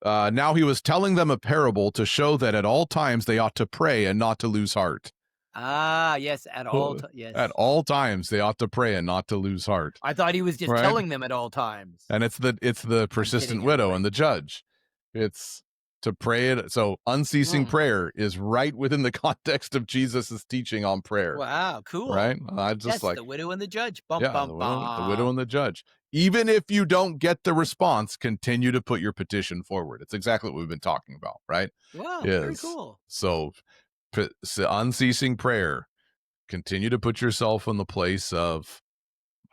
Now he was telling them a parable to show that at all times they ought to pray and not to lose heart. Ah, yes, at all At yes. all times they ought to pray and not to lose heart, I thought he was just right? telling them at all times. And it's the I'm persistent kidding, widow and everybody. the judge. It's to pray it. So unceasing Mm. prayer is right within the context of Jesus's teaching on prayer, Wow, cool. right? I just Yes, like, the widow and the judge. Bum, yeah, bum, the widow bum. and the judge. Even if you don't get the response, continue to put your petition forward. It's exactly what we've been talking about, right? Wow, very Is cool. so unceasing prayer. Continue to put yourself in the place of,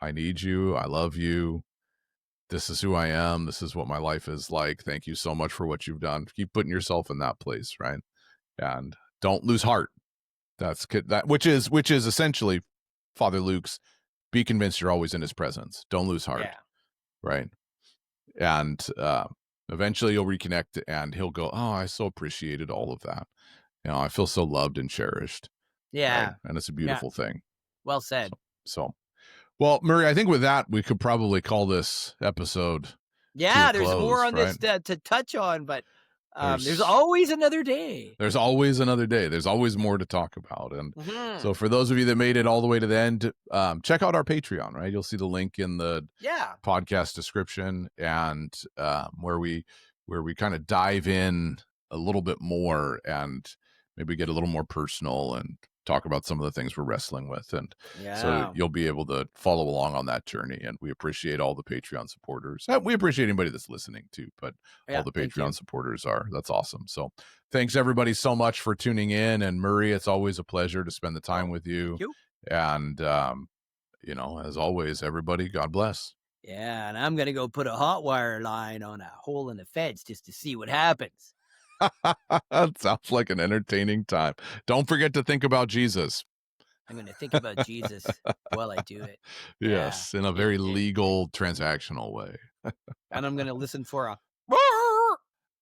I need you, I love you, this is who I am, this is what my life is like. Thank you so much for what you've done. Keep putting yourself in that place, right? And don't lose heart. Which is essentially Father Luke's, be convinced you're always in his presence. Don't lose heart, Yeah. right? And eventually you'll reconnect and he'll go, oh, I so appreciated all of that. I feel so loved and cherished, right? Yeah. And it's a Yeah. beautiful thing. Well So, said. so well, Murray, I think with that we could probably call this episode to Yeah, a there's more close, on right? this to touch on, but There's There's always another day. there's always another day. There's always more to talk about. And Mhm. so for those of you that made it all the way to the end, check out our Patreon, right? You'll see the link in the Yeah. podcast description, and where we kind of dive in a little bit more and maybe get a little more personal and talk about some of the things we're wrestling with. And so Yeah. you'll be able to follow along on that journey. And we appreciate all the Patreon supporters. We appreciate anybody that's listening too, but all Yeah. the Thank Patreon you. supporters that's awesome. So thanks everybody so much for tuning in. And Murray, it's always a pleasure to spend the time Oh, with thank you. you. And as always, everybody, God bless. Yeah, and I'm gonna go put a hot wire line on a hole in the fence just to see what happens. Sounds like an entertaining time. Don't forget to think about Jesus. I'm gonna think about Jesus while I do it. Yeah. Yes, in a very legal, transactional way. And I'm gonna listen for a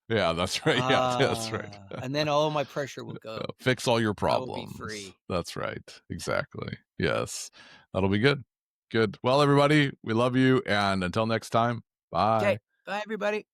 Yeah, that's right. Yeah, that's right. and then all my pressure will go. Fix all your I will be problems. free. That's right. Exactly. Yes. That'll be good. Good. Well, everybody, we love you. And until next time, Okay. bye. Bye, everybody.